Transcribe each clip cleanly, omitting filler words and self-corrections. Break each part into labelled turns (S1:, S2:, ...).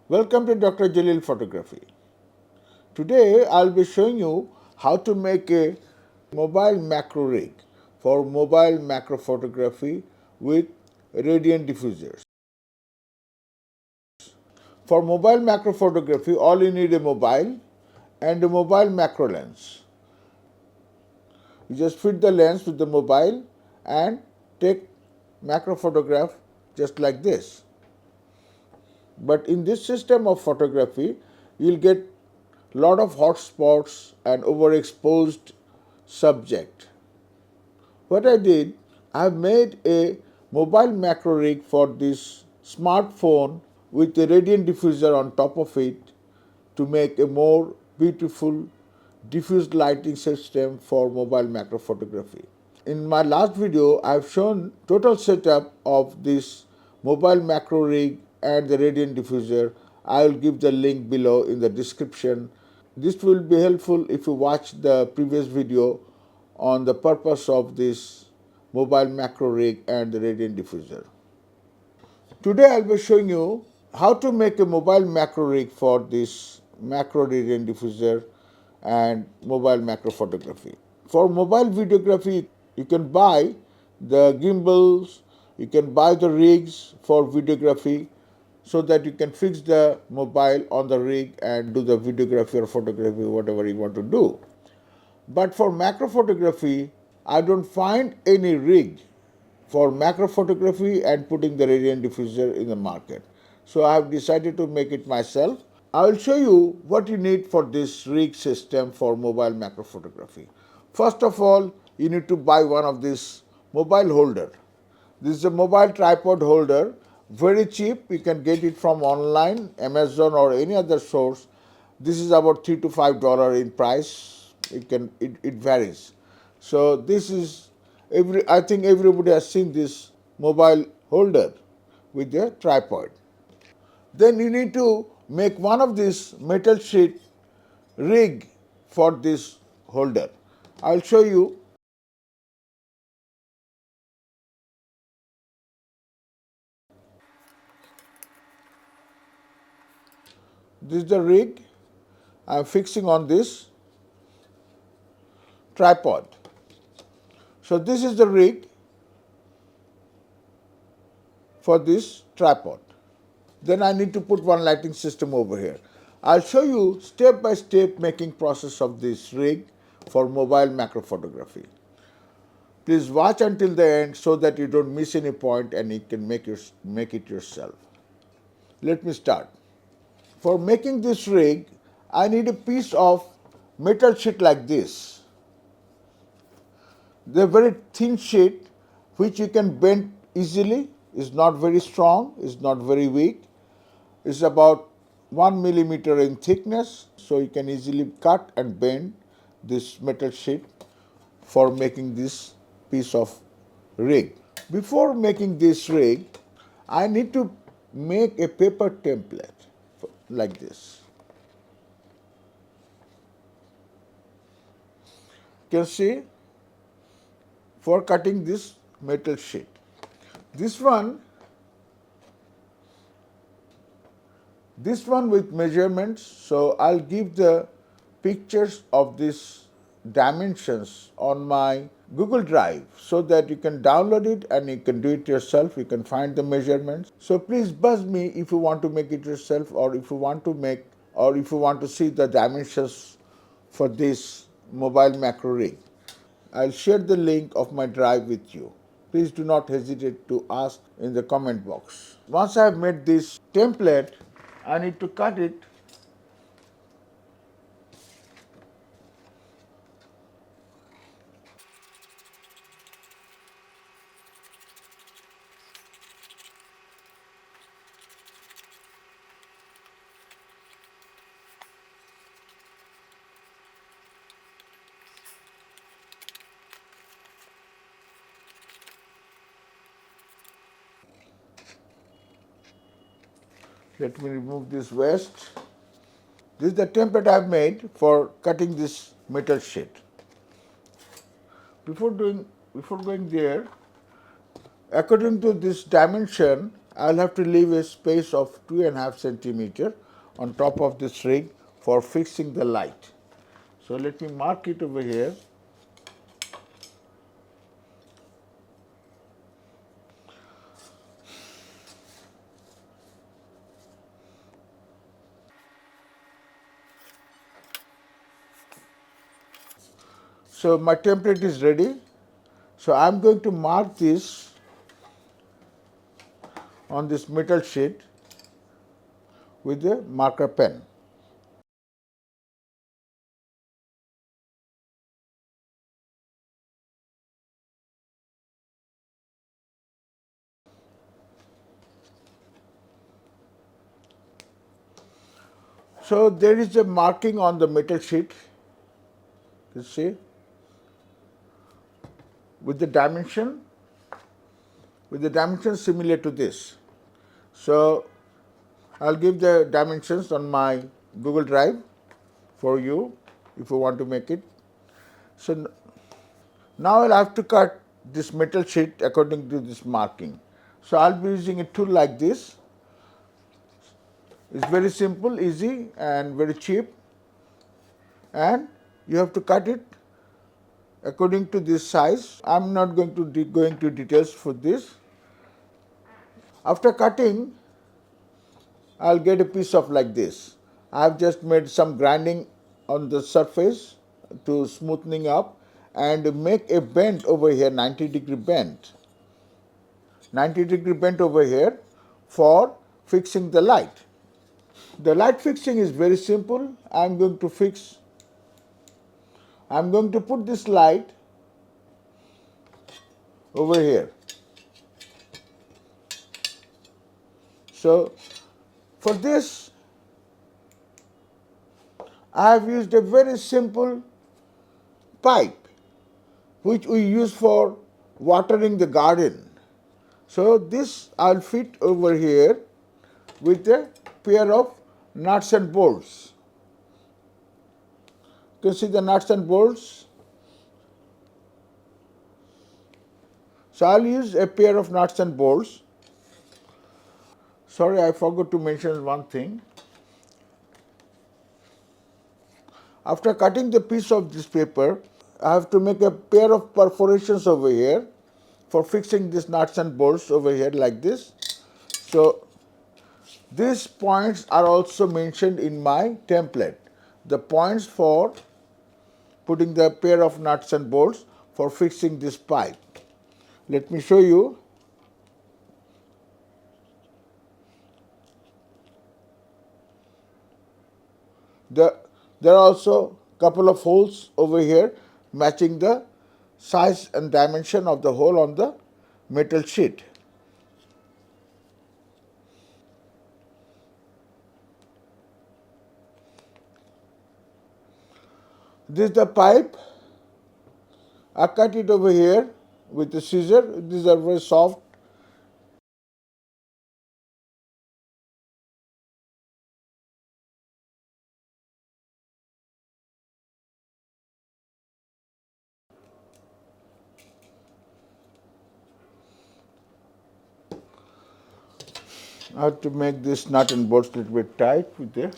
S1: Welcome to Dr. JALIL Photography. Today I'll be showing you how to make a mobile macro rig for mobile macro photography with radiant diffusers. For mobile macro photography, all you need a mobile and a mobile macro lens. You just fit the lens with the mobile and take macro photograph just like this. But in this system of photography, you'll get lot of hot spots and overexposed subject. What I did, I have made a mobile macro rig for this smartphone with a radiant diffuser on top of it to make a more beautiful diffused lighting system for mobile macro photography. In my last video, I have shown total setup of this mobile macro rig and the radiant diffuser. I will give the link below in the description. This will be helpful if you watch the previous video on the purpose of this mobile macro rig and the radiant diffuser. Today I will be showing you how to make a mobile macro rig for this macro radiant diffuser and mobile macro photography. For mobile videography, you can buy the gimbals, you can buy the rigs for videography so that you can fix the mobile on the rig and do the videography or photography, whatever you want to do. But for macro photography, I don't find any rig for macro photography and putting the radiant diffuser in the market. So I have decided to make it myself. I will show you what you need for this rig system for mobile macro photography. First of all, you need to buy one of this mobile holder. This is a mobile tripod holder, very cheap. You can get it from online, Amazon or any other source. This is about $3 to $5 in price. It varies. So this is I think everybody has seen this mobile holder with a tripod. Then you need to make one of these metal sheet rig for this holder. I'll show you. This is the rig I'm fixing on this tripod. So this is the rig for this tripod. Then I need to put one lighting system over here. I'll show you step by step making process of this rig for mobile macro photography. Please watch until the end so that you don't miss any point and you can make it yourself. Let me start. For making this rig, I need a piece of metal sheet like this. They're very thin sheet which you can bend easily, is not very strong, is not very weak. It's about 1 millimeter in thickness, so you can easily cut and bend this metal sheet for making this piece of rig. Before making this rig, I need to make a paper template like this. You can see for cutting this metal sheet. This one with measurements, so I'll give the pictures of these dimensions on my Google Drive so that you can download it and you can do it yourself. You can find the measurements. So please buzz me if you want to make it yourself or if you want to see the dimensions for this mobile macro rig. I'll share the link of my drive with you. Please do not hesitate to ask in the comment box. Once I have made this template, I need to cut it. Let me remove this waste. This is the template I have made for cutting this metal sheet. Before going there, according to this dimension, I'll have to leave a space of 2.5 centimeter on top of this rig for fixing the light. So let me mark it over here. So my template is ready. So I'm going to mark this on this metal sheet with a marker pen. So there is a marking on the metal sheet, you see, with the dimension similar to this. So I'll give the dimensions on my Google Drive for you if you want to make it. So now I'll have to cut this metal sheet according to this marking. So I'll be using a tool like this. It's very simple, easy and very cheap, and you have to cut it according to this size. I'm not going to go into details for this. After cutting, I'll get a piece of like this. I've just made some grinding on the surface to smoothing up and make a bend over here, 90-degree bend. 90-degree bend over here for fixing the light. The light fixing is very simple. I'm going to put this light over here. So for this, I have used a very simple pipe which we use for watering the garden. So this I'll fit over here with a pair of nuts and bolts. You can see the nuts and bolts. So I'll use a pair of nuts and bolts. Sorry, I forgot to mention one thing. After cutting the piece of this paper, I have to make a pair of perforations over here for fixing these nuts and bolts over here like this. So these points are also mentioned in my template. The points for putting the pair of nuts and bolts for fixing this pipe. Let me show you. There are also a couple of holes over here matching the size and dimension of the hole on the metal sheet. This is the pipe. I cut it over here with the scissor. These are very soft. I have to make this nut and bolts a little bit tight with the.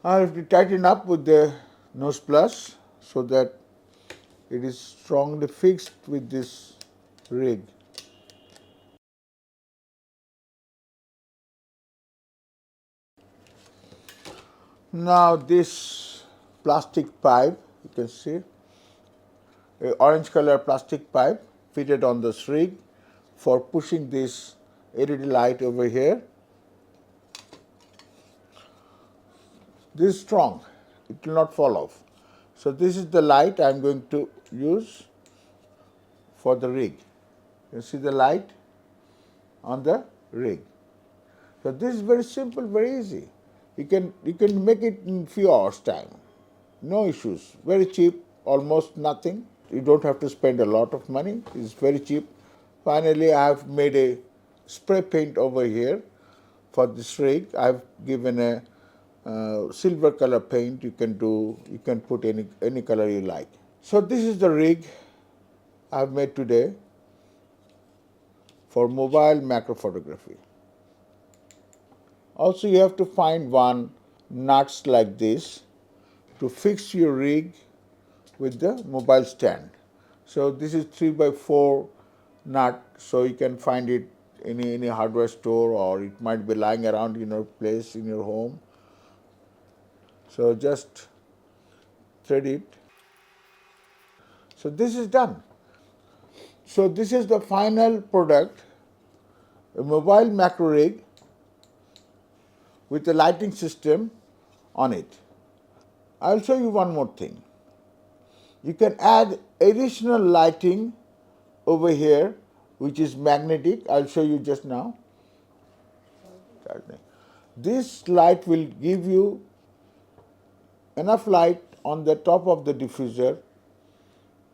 S1: I have to tighten up with the nose plus so that it is strongly fixed with this rig. Now this plastic pipe, you can see, a orange color plastic pipe fitted on this rig for pushing this LED light over here. This is strong, it will not fall off. So this is the light I am going to use for the rig. You see the light on the rig. So this is very simple, very easy. You can make it in few hours time. No issues. Very cheap, almost nothing. You don't have to spend a lot of money. It's very cheap. Finally, I have made a spray paint over here for this rig. I have given a silver color paint. You can put any color you like. So this is the rig I have made today for mobile macro photography. Also, you have to find one nuts like this to fix your rig with the mobile stand. So this is 3x4 nut, so you can find it in any hardware store, or it might be lying around in your place in your home. So just thread it. So this is done. So this is the final product, a mobile macro rig with a lighting system on it. I'll show you one more thing. You can add additional lighting over here, which is magnetic. I'll show you just now. This light will give you enough light on the top of the diffuser,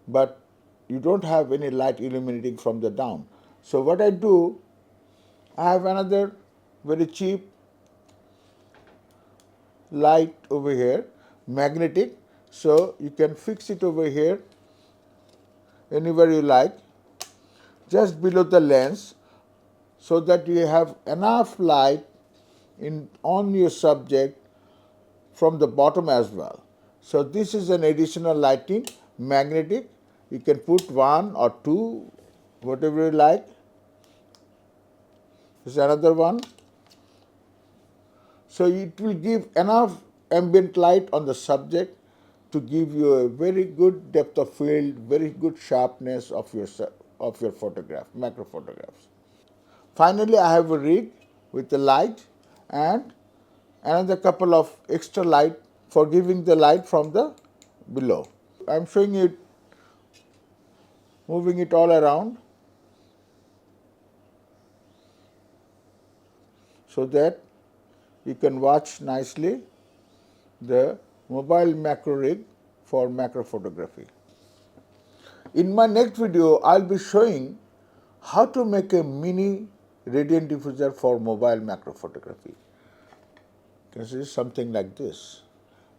S1: but you don't have any light illuminating from the down. So what I do, I have another very cheap light over here, magnetic, so you can fix it over here anywhere you like, just below the lens, so that you have enough light on your subject from the bottom as well. So this is an additional lighting, magnetic. You can put one or two, whatever you like. This is another one. So it will give enough ambient light on the subject to give you a very good depth of field, very good sharpness of your photograph, macro photographs. Finally, I have a rig with the light and another couple of extra light for giving the light from the below. I am showing it, moving it all around so that you can watch nicely the mobile macro rig for macro photography. In my next video, I'll be showing how to make a mini radiant diffuser for mobile macro photography. You can see something like this.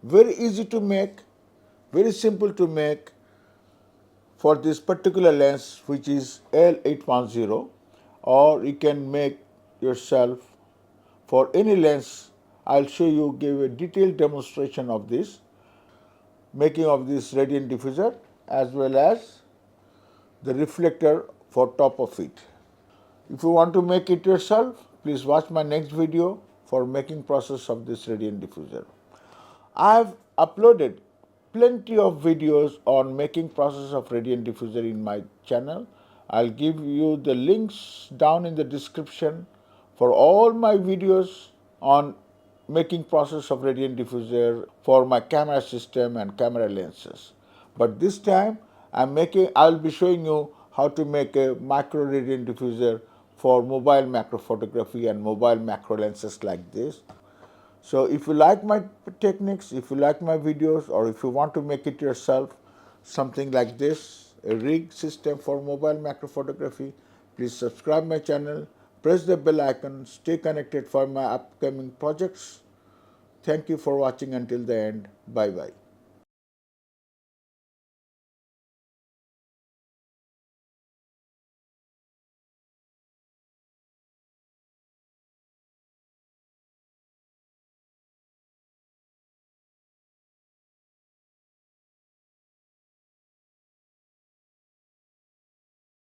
S1: Very easy to make, very simple to make for this particular lens, which is L810, or you can make yourself for any lens. I'll show you, give a detailed demonstration of this, making of this radiant diffuser as well as the reflector for top of it. If you want to make it yourself, please watch my next video for making process of this radiant diffuser. I have uploaded plenty of videos on making process of radiant diffuser in my channel. I'll give you the links down in the description for all my videos on making process of radiant diffuser for my camera system and camera lenses. But this time I'll be showing you how to make a micro radiant diffuser for mobile macro photography and mobile macro lenses like this. So if you like my techniques, if you like my videos, or if you want to make it yourself, something like this, a rig system for mobile macro photography, please subscribe my channel, press the bell icon, stay connected for my upcoming projects. Thank you for watching until the end. Bye bye.